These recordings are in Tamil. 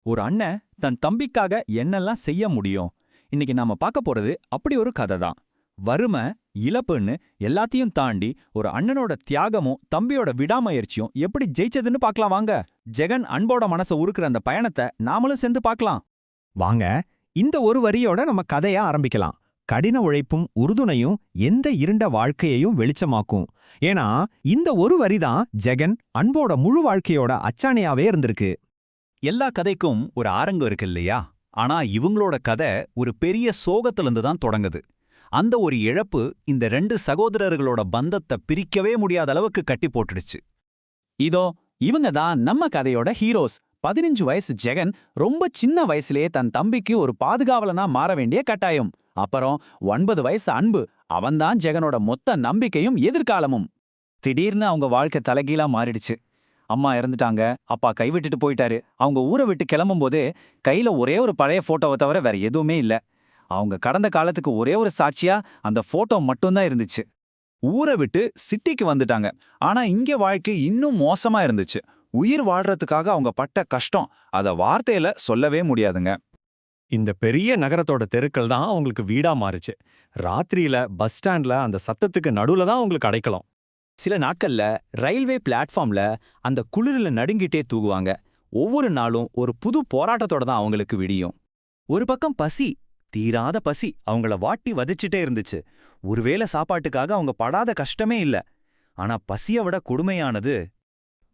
ஒரு அண்ணன் தன் தம்பிக்காக என்னெல்லாம் செய்ய முடியும். இன்னைக்கு நாம பார்க்க போறது அப்படி ஒரு கதை தான். வறுமை, இழப்புன்னு எல்லாத்தையும் தாண்டி ஒரு அண்ணனோட தியாகமும் தம்பியோட விடாமுயற்சியும் எப்படி ஜெயிச்சதுன்னு பார்க்கலாம் வாங்க. ஜெகன் அன்போட மனசை உருக்குற அந்த பயணத்தை நாமளும் சேர்ந்து பார்க்கலாம். வாங்க, இந்த ஒரு வரியோட நம்ம கதைய ஆரம்பிக்கலாம். கடின உழைப்பும் உறுதுணையும் எந்த இருண்ட வாழ்க்கையையும் வெளிச்சமாக்கும். ஏன்னா இந்த ஒரு வரிதான் ஜெகன் அன்போட முழு வாழ்க்கையோட அச்சாணியாவே இருந்திருக்கு. எல்லா கதைக்கும் ஒரு ஆரங்கம் இருக்கு இல்லையா? ஆனா இவங்களோட கதை ஒரு பெரிய சோகத்திலிருந்து தான் தொடங்குது. அந்த ஒரு இழப்பு இந்த ரெண்டு சகோதரர்களோட பந்தத்தை பிரிக்கவே முடியாத அளவுக்கு கட்டி போட்டுடுச்சு. இதோ இவங்க தான் நம்ம கதையோட ஹீரோஸ். 15 வயசு ஜெகன் ரொம்ப சின்ன வயசுலயே தன் தம்பிக்கு ஒரு பாதுகாவலனா மாற வேண்டிய கட்டாயம். அப்புறம் 9 வயசு அன்பு, அவன்தான் ஜெகனோட மொத்த நம்பிக்கையும் எதிர்காலமும். திடீர்னு அவங்க வாழ்க்கை தலைகீழா மாறிடுச்சு. அம்மா இறந்துட்டாங்க, அப்பா கைவிட்டுட்டு போயிட்டாரு. அவங்க ஊரை விட்டு கிளம்பும்போதே கையில ஒரே ஒரு பழைய போட்டோவை தவிர வேற எதுவுமே இல்ல. அவங்க கடந்த காலத்துக்கு ஒரே ஒரு சாட்சியா அந்த போட்டோ மட்டும்தான் இருந்துச்சு. ஊரை விட்டு சிட்டிக்கு வந்துட்டாங்க. ஆனா இங்க வாழ்க்கை இன்னும் மோசமா இருந்துச்சு. உயிர் வாழ்றதுக்காக அவங்க பட்ட கஷ்டம் அத வார்த்தையில சொல்லவே முடியாதுங்க. இந்த பெரிய நகரத்தோட தெருக்கள் தான் அவங்களுக்கு வீடா மாறுச்சு. ராத்திரியில பஸ் ஸ்டாண்ட்ல அந்த சத்தத்துக்கு நடுவுல தான் அவங்களுக்கு அடைக்கலாம். சில நாட்கள்ல ரயில்வே பிளாட்ஃபார்ம்ல அந்த குளிரில நடுங்கிட்டே தூங்குவாங்க. ஒவ்வொரு நாளும் ஒரு புது போராட்டத்தோட தான் அவங்களுக்கு விடியும். ஒரு பக்கம் பசி, தீராத பசி அவங்கள வாட்டி வதைச்சிட்டே இருந்துச்சு. ஒருவேளை சாப்பாட்டுக்காக அவங்க படாத கஷ்டமே இல்ல. ஆனா பசியை விட கொடுமையானது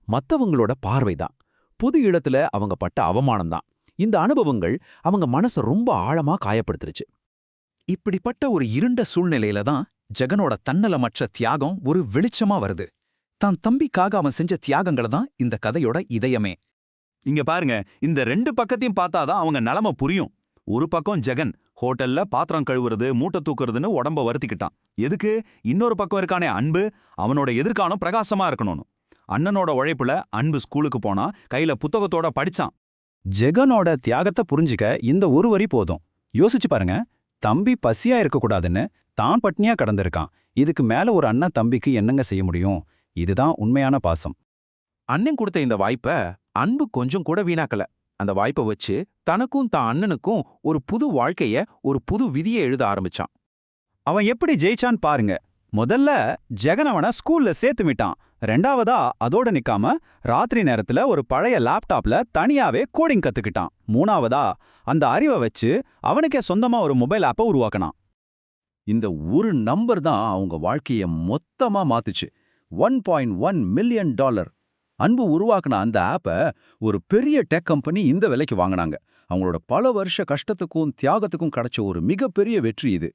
மத்தவங்களோட பார்வைதான். புது இடத்துல அவங்க பட்ட அவமானம் தான். இந்த அனுபவங்கள் அவங்க மனசை ரொம்ப ஆழமா காயப்படுத்துருச்சு. இப்படிப்பட்ட ஒரு இருண்ட சூழ்நிலையில தான் ஜெகனோட தன்னலமற்ற தியாகம் ஒரு வெளிச்சமா வருது. தான் தம்பிக்காக அவன் செஞ்ச தியாகங்களை தான் இந்த கதையோட இதயமே. இங்க பாருங்க, இந்த ரெண்டு பக்கத்தையும் பார்த்தாதான் அவங்க நிலைமை புரியும். ஒரு பக்கம் ஜெகன் ஹோட்டல்ல பாத்திரம் கழுவுறது, மூட்டை தூக்குறதுன்னு உடம்ப வருத்திக்கிட்டான். எதுக்கு? இன்னொரு பக்கம் இருக்கானே அன்பு, அவனோட எதிர்காலம் பிரகாசமா இருக்கணும்னு. அண்ணனோட உழைப்புல அன்பு ஸ்கூலுக்கு போனா, கையில புத்தகத்தோட படிச்சான். ஜெகனோட தியாகத்தை புரிஞ்சுக்க இந்த ஒரு வரி போதும். யோசிச்சு பாருங்க, தம்பி பசியா இருக்கக்கூடாதுன்னு தான் பட்னியா கடந்திருக்கான். இதுக்கு மேல ஒரு அண்ணன் தம்பிக்கு என்னங்க செய்ய முடியும்? இதுதான் உண்மையான பாசம். அண்ணன் கொடுத்த இந்த வாய்ப்ப அன்பு கொஞ்சம் கூட வீணாக்கல. அந்த வாய்ப்பை வச்சு தனக்கும் தான் அண்ணனுக்கும் ஒரு புது வாழ்க்கைய, ஒரு புது விதியை எழுத ஆரம்பிச்சான். அவன் எப்படி ஜெயிச்சான் பாருங்க. முதல்ல ஜெகன் அவனை ஸ்கூல்ல சேர்த்து விட்டான். ரெண்டாவதா அதோட நிக்காம ராத்திரி நேரத்துல ஒரு பழைய லேப்டாப்ல தனியாவே கோடிங் கத்துக்கிட்டான். மூணாவதா அந்த அறிவை வச்சு அவனுக்கே சொந்தமா ஒரு மொபைல் ஆப்பை உருவாக்கினான். இந்த ஒரு நம்பர் தான் அவங்க வாழ்க்கைய மொத்தமா மாத்துச்சு. $1.1 மில்லியன். அன்பு உருவாக்குன அந்த ஆப்பை ஒரு பெரிய டெக் கம்பெனி இந்த விலைக்கு வாங்கினாங்க. அவங்களோட பல வருஷ கஷ்டத்துக்கும் தியாகத்துக்கும் கிடைச்ச ஒரு மிகப்பெரிய வெற்றி இது.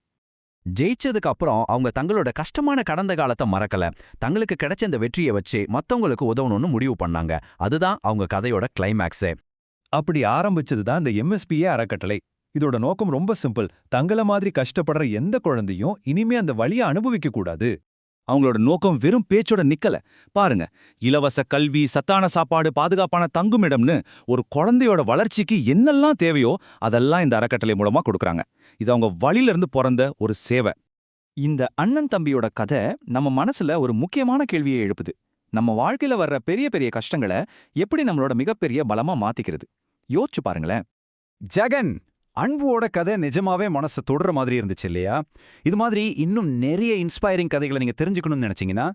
ஜெயிச்சதுக்கு அப்புறம் அவங்க தங்களோட கஷ்டமான கடந்த காலத்தை மறக்கல. தங்களுக்கு கிடைச்ச இந்த வெற்றியை வச்சு மத்தவங்களுக்கு உதவணும்னு முடிவு பண்ணாங்க. அதுதான் அவங்க கதையோட கிளைமேக்ஸே. அப்படி ஆரம்பிச்சது தான் இந்த MSPA அறக்கட்டளை. இதோட நோக்கம் ரொம்ப சிம்பிள். தங்கள மாதிரி கஷ்டப்படுற எந்த குழந்தையும் இனிமே அந்த வழியை அனுபவிக்க கூடாது. அவங்களோட நோக்கம் வெறும் பேச்சோட நிக்கல. பாருங்க, இலவச கல்வி, சத்தான சாப்பாடு, பாதுகாப்பான தங்குமிடம்னு ஒரு குழந்தையோட வளர்ச்சிக்கு என்னெல்லாம் தேவையோ அதெல்லாம் இந்த அறக்கட்டளை மூலமா கொடுக்குறாங்க. இது அவங்க வழியிலிருந்து பிறந்த ஒரு சேவை. இந்த அண்ணன் தம்பியோட கதை நம்ம மனசுல ஒரு முக்கியமான கேள்வியை எழுப்புது. நம்ம வாழ்க்கையில வர்ற பெரிய பெரிய கஷ்டங்களை எப்படி நம்மளோட மிகப்பெரிய பலமா மாத்திக்கிறது? யோசிச்சு பாருங்களேன். ஜெகன் அன்புவோட கதை நிஜமாவே மனசை தொடுற மாதிரி இருந்துச்சு இல்லையா? இது மாதிரி இன்னும் நிறைய இன்ஸ்பைரிங் கதைகளை நீங்க தெரிஞ்சுக்கணும்னு நினைச்சீங்கன்னா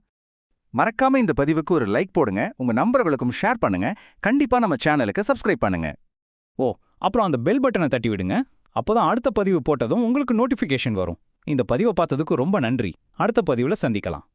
மறக்காம இந்த பதிவுக்கு ஒரு லைக் போடுங்க. உங்க நண்பர்களுக்கும் ஷேர் பண்ணுங்க. கண்டிப்பா நம்ம சேனலுக்கு சப்ஸ்கிரைப் பண்ணுங்க. அப்புறம் அந்த பெல் பட்டனை தட்டி விடுங்க. அப்போதான் அடுத்த பதிவு போட்டதும் உங்களுக்கு நோட்டிஃபிகேஷன் வரும். இந்த பதிவை பார்த்ததுக்கு ரொம்ப நன்றி. அடுத்த பதிவுல சந்திக்கலாம்.